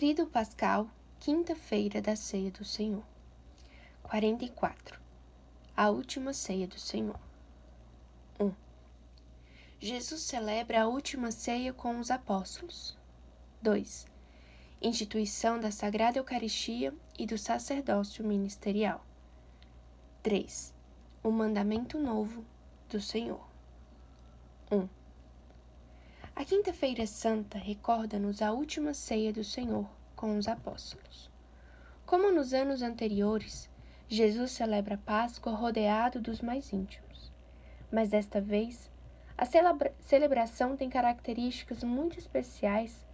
Tríduo Pascal, quinta-feira da Ceia do Senhor. 44. A última ceia do Senhor. 1. Jesus celebra a última ceia com os apóstolos. 2. Instituição da Sagrada Eucaristia e do sacerdócio ministerial. 3. O mandamento novo do Senhor. 1. A Quinta-feira Santa recorda-nos a última ceia do Senhor com os apóstolos. Como nos anos anteriores, Jesus celebra a Páscoa rodeado dos mais íntimos. Mas desta vez, a celebração tem características muito especiais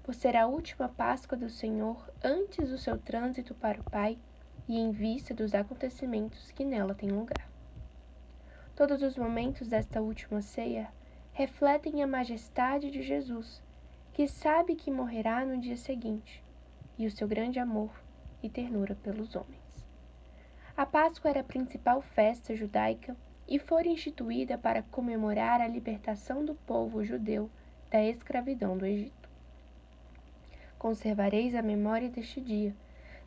por ser a última Páscoa do Senhor antes do seu trânsito para o Pai e em vista dos acontecimentos que nela têm lugar. Todos os momentos desta última ceia refletem a majestade de Jesus, que sabe que morrerá no dia seguinte, e o seu grande amor e ternura pelos homens. A Páscoa era a principal festa judaica e foi instituída para comemorar a libertação do povo judeu da escravidão do Egito. Conservareis a memória deste dia,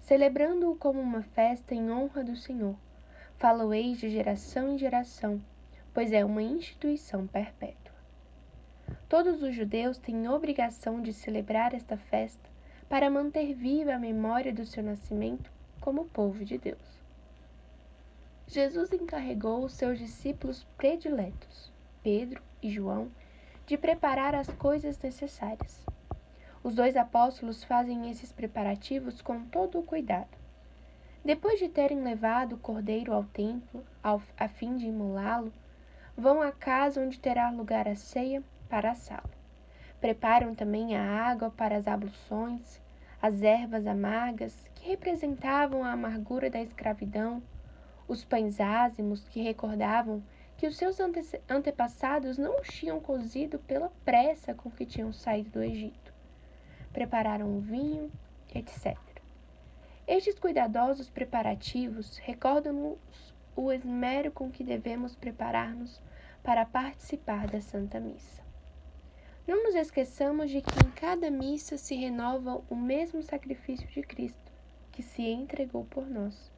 celebrando-o como uma festa em honra do Senhor. Falo-eis de geração em geração, pois é uma instituição perpétua. Todos os judeus têm obrigação de celebrar esta festa para manter viva a memória do seu nascimento como povo de Deus. Jesus encarregou os seus discípulos prediletos, Pedro e João, de preparar as coisas necessárias. Os 2 apóstolos fazem esses preparativos com todo o cuidado. Depois de terem levado o cordeiro ao templo, a fim de imolá-lo, vão à casa onde terá lugar a ceia para assá-lo. Preparam também a água para as abluções, as ervas amargas, que representavam a amargura da escravidão, os pães ázimos, que recordavam que os seus antepassados não os tinham cozido pela pressa com que tinham saído do Egito. Prepararam o vinho, etc. Estes cuidadosos preparativos recordam-nos o esmero com que devemos preparar-nos para participar da Santa Missa. Não nos esqueçamos de que em cada missa se renova o mesmo sacrifício de Cristo, que se entregou por nós,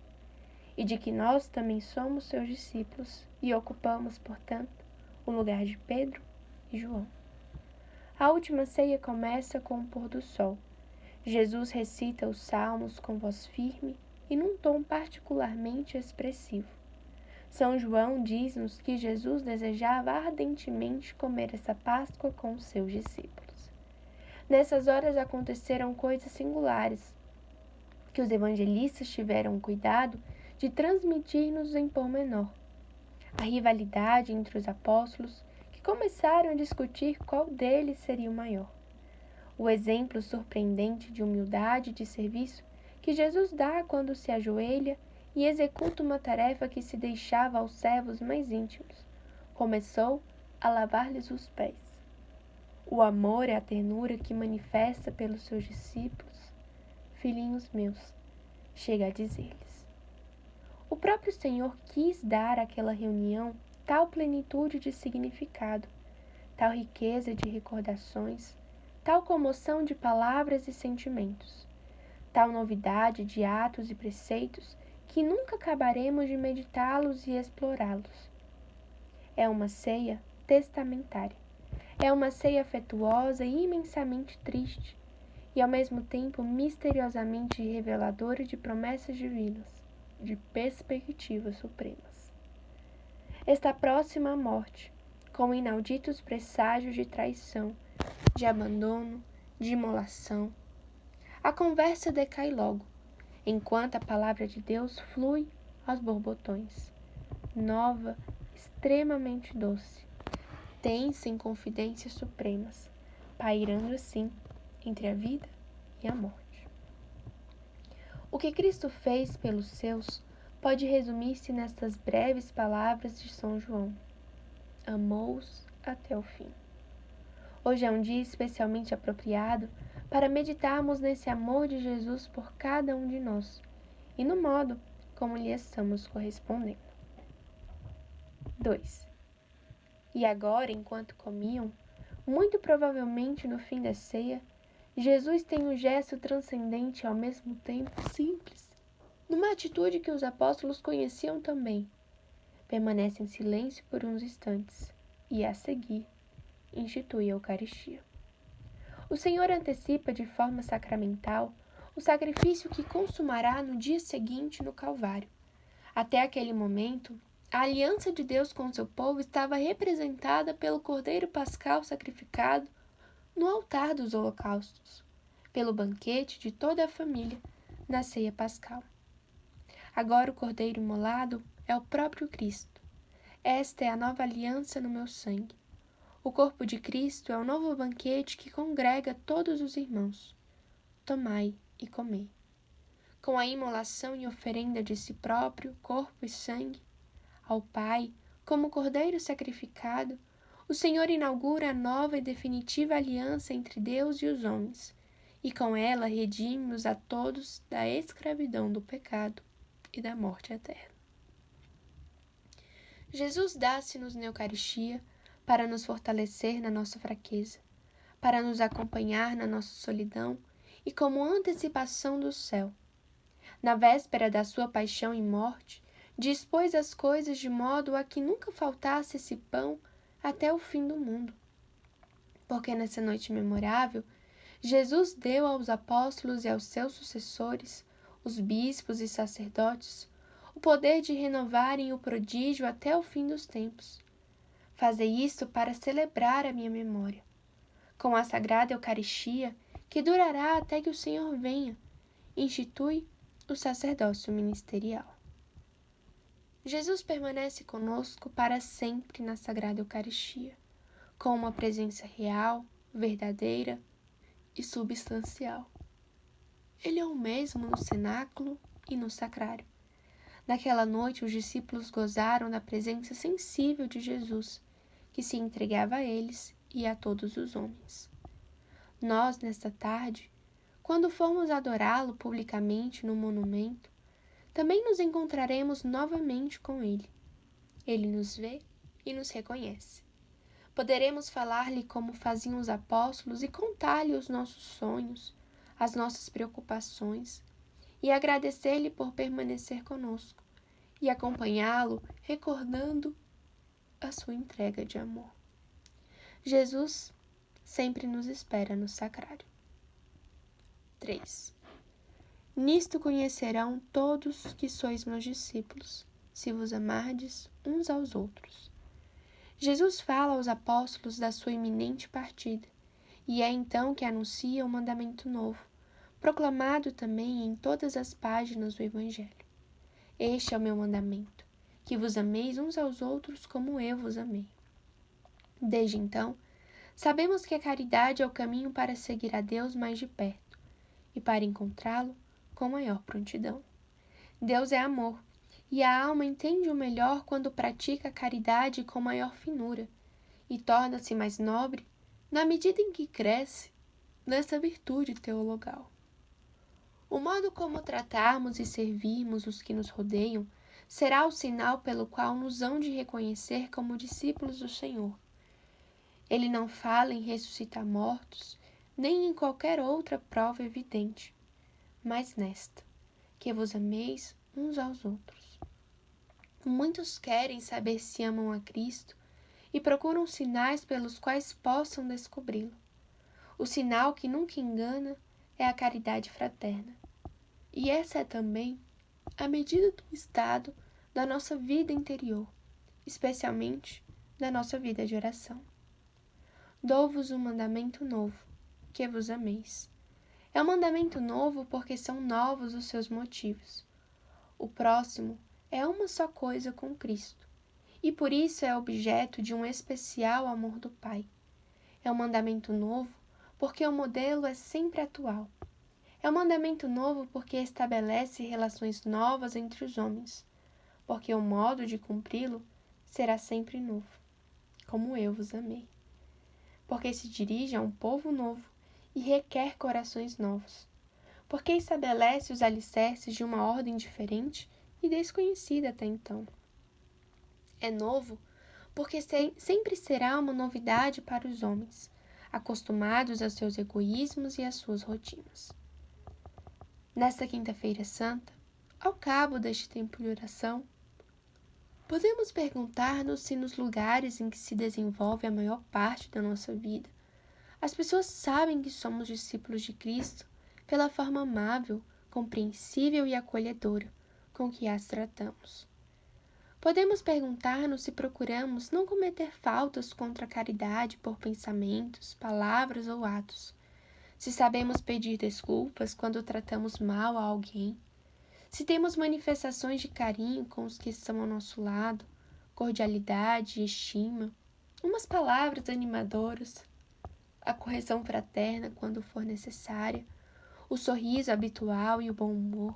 e de que nós também somos seus discípulos e ocupamos, portanto, o lugar de Pedro e João. A última ceia começa com o pôr do sol. Jesus recita os salmos com voz firme e num tom particularmente expressivo. São João diz-nos que Jesus desejava ardentemente comer essa Páscoa com os seus discípulos. Nessas horas aconteceram coisas singulares, que os evangelistas tiveram cuidado de transmitir-nos em pormenor. A rivalidade entre os apóstolos, que começaram a discutir qual deles seria o maior. O exemplo surpreendente de humildade e de serviço que Jesus dá quando se ajoelha e executa uma tarefa que se deixava aos servos mais íntimos. Começou a lavar-lhes os pés. O amor e a ternura que manifesta pelos seus discípulos, filhinhos meus, chega a dizer-lhes. O próprio Senhor quis dar àquela reunião tal plenitude de significado, tal riqueza de recordações, tal comoção de palavras e sentimentos, tal novidade de atos e preceitos, que nunca acabaremos de meditá-los e explorá-los. É uma ceia testamentária. É uma ceia afetuosa e imensamente triste, e ao mesmo tempo misteriosamente reveladora de promessas divinas, de perspectivas supremas. Está próxima à morte, com inauditos presságios de traição, de abandono, de imolação. A conversa decai logo, enquanto a palavra de Deus flui aos borbotões, nova, extremamente doce, tensa em confidências supremas, pairando assim entre a vida e a morte. O que Cristo fez pelos seus pode resumir-se nestas breves palavras de São João: amou-os até o fim. Hoje é um dia especialmente apropriado para meditarmos nesse amor de Jesus por cada um de nós e no modo como lhe estamos correspondendo. 2. E agora, enquanto comiam, muito provavelmente no fim da ceia, Jesus tem um gesto transcendente e ao mesmo tempo simples, numa atitude que os apóstolos conheciam também. Permanece em silêncio por uns instantes e, a seguir, institui a Eucaristia. O Senhor antecipa de forma sacramental o sacrifício que consumará no dia seguinte no Calvário. Até aquele momento, a aliança de Deus com seu povo estava representada pelo Cordeiro Pascal sacrificado no altar dos holocaustos, pelo banquete de toda a família na ceia pascal. Agora o Cordeiro imolado é o próprio Cristo. Esta é a nova aliança no meu sangue. O corpo de Cristo é o novo banquete que congrega todos os irmãos. Tomai e comei. Com a imolação e oferenda de si próprio, corpo e sangue, ao Pai, como Cordeiro sacrificado, o Senhor inaugura a nova e definitiva aliança entre Deus e os homens, e com ela redime-nos a todos da escravidão do pecado e da morte eterna. Jesus dá-se-nos na Eucaristia para nos fortalecer na nossa fraqueza, para nos acompanhar na nossa solidão e como antecipação do céu. Na véspera da sua paixão e morte, dispôs as coisas de modo a que nunca faltasse esse pão até o fim do mundo. Porque nessa noite memorável, Jesus deu aos apóstolos e aos seus sucessores, os bispos e sacerdotes, o poder de renovarem o prodígio até o fim dos tempos. Fazei isto para celebrar a minha memória. Com a Sagrada Eucaristia, que durará até que o Senhor venha, institui o sacerdócio ministerial. Jesus permanece conosco para sempre na Sagrada Eucaristia, com uma presença real, verdadeira e substancial. Ele é o mesmo no cenáculo e no sacrário. Naquela noite, os discípulos gozaram da presença sensível de Jesus, que se entregava a eles e a todos os homens. Nós, nesta tarde, quando formos adorá-lo publicamente no monumento, também nos encontraremos novamente com ele. Ele nos vê e nos reconhece. Poderemos falar-lhe como faziam os apóstolos e contar-lhe os nossos sonhos, as nossas preocupações, e agradecer-lhe por permanecer conosco e acompanhá-lo, recordando a sua entrega de amor. Jesus sempre nos espera no sacrário. 3. Nisto conhecerão todos que sois meus discípulos, se vos amardes uns aos outros. Jesus fala aos apóstolos da sua iminente partida, e é então que anuncia um mandamento novo, proclamado também em todas as páginas do Evangelho. Este é o meu mandamento, que vos ameis uns aos outros como eu vos amei. Desde então, sabemos que a caridade é o caminho para seguir a Deus mais de perto, e para encontrá-lo com maior prontidão. Deus é amor, e a alma entende o melhor quando pratica a caridade com maior finura, e torna-se mais nobre na medida em que cresce nessa virtude teologal. O modo como tratarmos e servirmos os que nos rodeiam será o sinal pelo qual nos hão de reconhecer como discípulos do Senhor. Ele não fala em ressuscitar mortos, nem em qualquer outra prova evidente, mas nesta, que vos ameis uns aos outros. Muitos querem saber se amam a Cristo e procuram sinais pelos quais possam descobri-lo. O sinal que nunca engana é a caridade fraterna. E essa é também a medida do estado da nossa vida interior, especialmente da nossa vida de oração. Dou-vos um mandamento novo, que vos ameis. É um mandamento novo porque são novos os seus motivos. O próximo é uma só coisa com Cristo, e por isso é objeto de um especial amor do Pai. É um mandamento novo porque o modelo é sempre atual. É um mandamento novo porque estabelece relações novas entre os homens, porque o modo de cumpri-lo será sempre novo, como eu vos amei. Porque se dirige a um povo novo e requer corações novos, porque estabelece os alicerces de uma ordem diferente e desconhecida até então. É novo porque sempre será uma novidade para os homens, acostumados aos seus egoísmos e às suas rotinas. Nesta Quinta-feira Santa, ao cabo deste tempo de oração, podemos perguntar-nos se nos lugares em que se desenvolve a maior parte da nossa vida, as pessoas sabem que somos discípulos de Cristo pela forma amável, compreensível e acolhedora com que as tratamos. Podemos perguntar-nos se procuramos não cometer faltas contra a caridade por pensamentos, palavras ou atos, se sabemos pedir desculpas quando tratamos mal a alguém, se temos manifestações de carinho com os que estão ao nosso lado, cordialidade e estima, umas palavras animadoras, a correção fraterna quando for necessária, o sorriso habitual e o bom humor,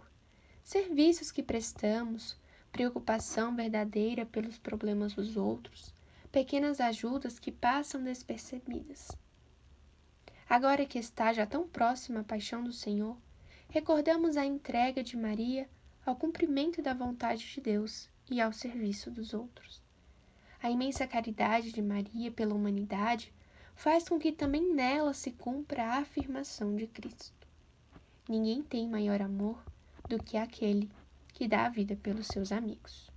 serviços que prestamos, preocupação verdadeira pelos problemas dos outros, pequenas ajudas que passam despercebidas. Agora que está já tão próxima a paixão do Senhor, recordamos a entrega de Maria ao cumprimento da vontade de Deus e ao serviço dos outros. A imensa caridade de Maria pela humanidade faz com que também nela se cumpra a afirmação de Cristo. Ninguém tem maior amor do que aquele que dá a vida pelos seus amigos.